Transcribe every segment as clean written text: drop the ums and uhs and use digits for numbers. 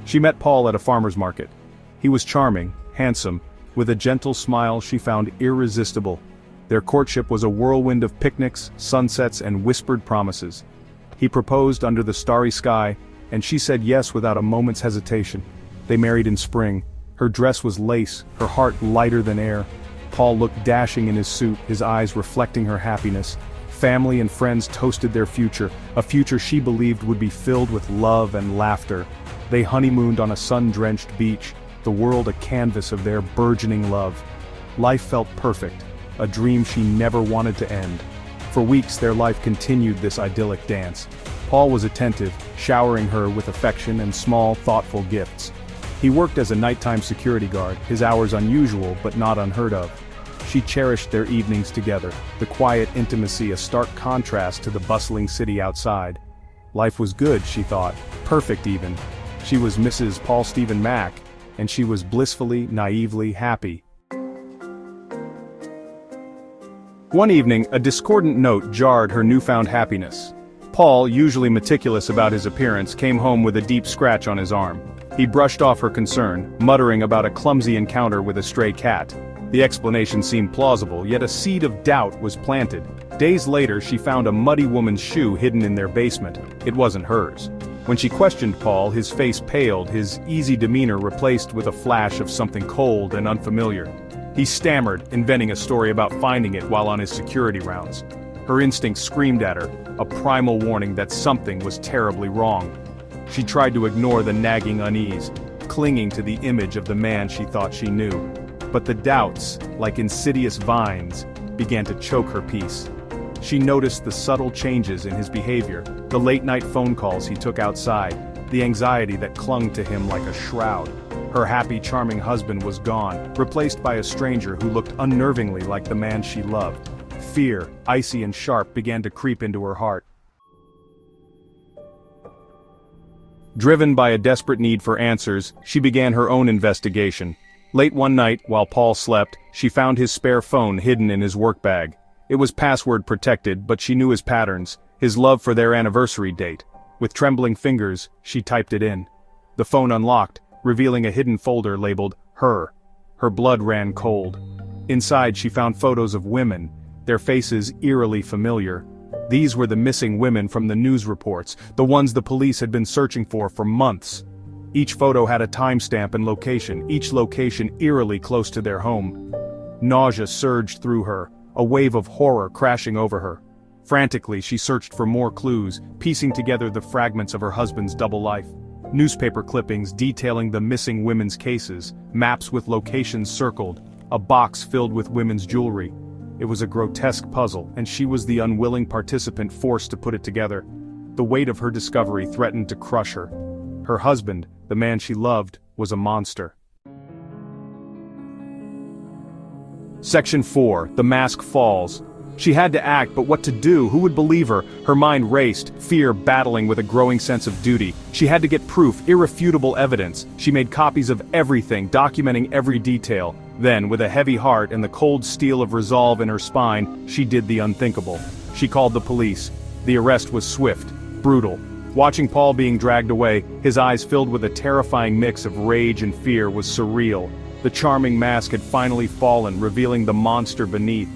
She met Paul at a farmer's market. He was charming, handsome, with a gentle smile she found irresistible. Their courtship was a whirlwind of picnics, sunsets, and whispered promises. He proposed under the starry sky, and she said yes without a moment's hesitation. They married in spring. Her dress was lace, her heart lighter than air. Paul looked dashing in his suit, his eyes reflecting her happiness. Family and friends toasted their future, a future she believed would be filled with love and laughter. They honeymooned on a sun-drenched beach, the world a canvas of their burgeoning love. Life felt perfect, a dream she never wanted to end. For weeks their life continued this idyllic dance. Paul was attentive, showering her with affection and small, thoughtful gifts. He worked as a nighttime security guard, his hours unusual but not unheard of. She cherished their evenings together, the quiet intimacy a stark contrast to the bustling city outside. Life was good, she thought, perfect even. She was Mrs. Paul Steven Mack, and she was blissfully, naively happy. One evening, a discordant note jarred her newfound happiness. Paul, usually meticulous about his appearance, came home with a deep scratch on his arm. He brushed off her concern, muttering about a clumsy encounter with a stray cat. The explanation seemed plausible, yet a seed of doubt was planted. Days later she found a muddy woman's shoe hidden in their basement. It wasn't hers. When she questioned Paul, his face paled, his easy demeanor replaced with a flash of something cold and unfamiliar. He stammered, inventing a story about finding it while on his security rounds. Her instincts screamed at her, a primal warning that something was terribly wrong. She tried to ignore the nagging unease, clinging to the image of the man she thought she knew. But the doubts, like insidious vines, began to choke her peace. She noticed the subtle changes in his behavior, the late-night phone calls he took outside, the anxiety that clung to him like a shroud. Her happy, charming husband was gone, replaced by a stranger who looked unnervingly like the man she loved. Fear, icy and sharp, began to creep into her heart. Driven by a desperate need for answers, she began her own investigation. Late one night, while Paul slept, she found his spare phone hidden in his work bag. It was password protected, but she knew his patterns, his love for their anniversary date. With trembling fingers, she typed it in. The phone unlocked, revealing a hidden folder labeled Her. Her blood ran cold. Inside she found photos of women, their faces eerily familiar. These were the missing women from the news reports, the ones the police had been searching for months. Each photo had a timestamp and location, each location eerily close to their home. Nausea surged through her, a wave of horror crashing over her. Frantically she searched for more clues, piecing together the fragments of her husband's double life. Newspaper clippings detailing the missing women's cases, maps with locations circled, a box filled with women's jewelry. It was a grotesque puzzle, and she was the unwilling participant forced to put it together. The weight of her discovery threatened to crush her. Her husband, the man she loved, was a monster. Section 4. The Mask Falls. She had to act, but what to do? Who would believe her? Her mind raced, fear battling with a growing sense of duty. She had to get proof, irrefutable evidence. She made copies of everything, documenting every detail. Then, with a heavy heart and the cold steel of resolve in her spine, she did the unthinkable. She called the police. The arrest was swift, brutal. Watching Paul being dragged away, his eyes filled with a terrifying mix of rage and fear, was surreal. The charming mask had finally fallen, revealing the monster beneath.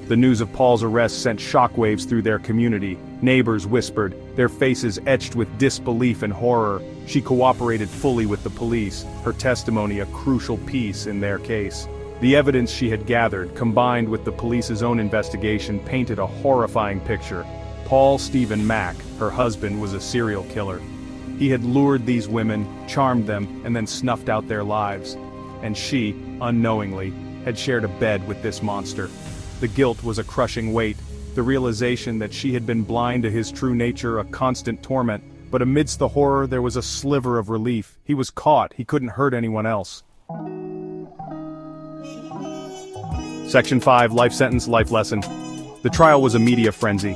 The news of Paul's arrest sent shockwaves through their community. Neighbors whispered, their faces etched with disbelief and horror. She cooperated fully with the police, her testimony a crucial piece in their case. The evidence she had gathered, combined with the police's own investigation, painted a horrifying picture. Paul Steven Mack, her husband, was a serial killer. He had lured these women, charmed them, and then snuffed out their lives. And she, unknowingly, had shared a bed with this monster. The guilt was a crushing weight, the realization that she had been blind to his true nature, a constant torment. But amidst the horror there was a sliver of relief. He was caught, he couldn't hurt anyone else. Section 5. Life Sentence, Life Lesson. The trial was a media frenzy.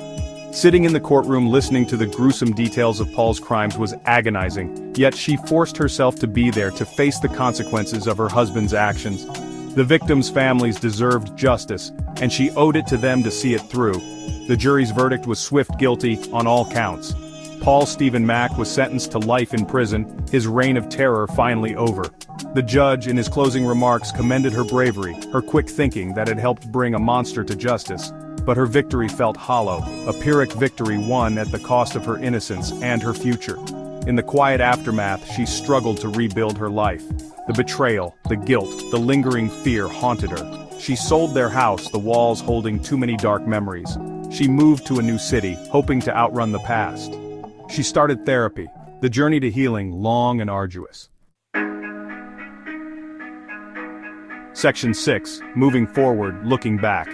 Sitting in the courtroom listening to the gruesome details of Paul's crimes was agonizing, yet she forced herself to be there to face the consequences of her husband's actions. The victims' families deserved justice, and she owed it to them to see it through. The jury's verdict was swift guilty on all counts. Paul Steven Mack was sentenced to life in prison, his reign of terror finally over. The judge, in his closing remarks, commended her bravery, her quick thinking that had helped bring a monster to justice. But her victory felt hollow, a Pyrrhic victory won at the cost of her innocence and her future. In the quiet aftermath, she struggled to rebuild her life. The betrayal, the guilt, the lingering fear haunted her. She sold their house, the walls holding too many dark memories. She moved to a new city, hoping to outrun the past. She started therapy, the journey to healing long and arduous. Section 6, moving forward, looking back.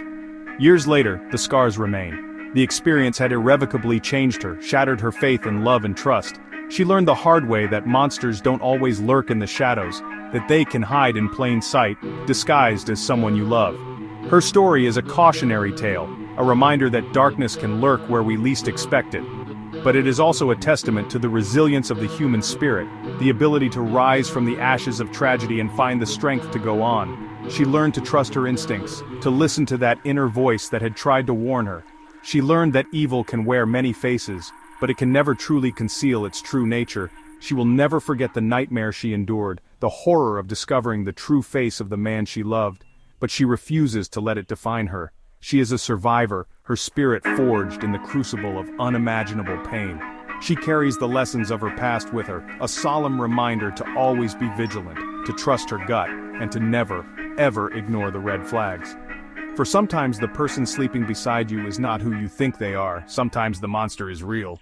Years later, the scars remain. The experience had irrevocably changed her, shattered her faith in love and trust. She learned the hard way that monsters don't always lurk in the shadows, that they can hide in plain sight, disguised as someone you love. Her story is a cautionary tale, a reminder that darkness can lurk where we least expect it. But it is also a testament to the resilience of the human spirit, the ability to rise from the ashes of tragedy and find the strength to go on. She learned to trust her instincts, to listen to that inner voice that had tried to warn her. She learned that evil can wear many faces, but it can never truly conceal its true nature. She will never forget the nightmare she endured, the horror of discovering the true face of the man she loved, but she refuses to let it define her. She is a survivor, her spirit forged in the crucible of unimaginable pain. She carries the lessons of her past with her, a solemn reminder to always be vigilant, to trust her gut, and to never, ever ignore the red flags. For sometimes the person sleeping beside you is not who you think they are, sometimes the monster is real.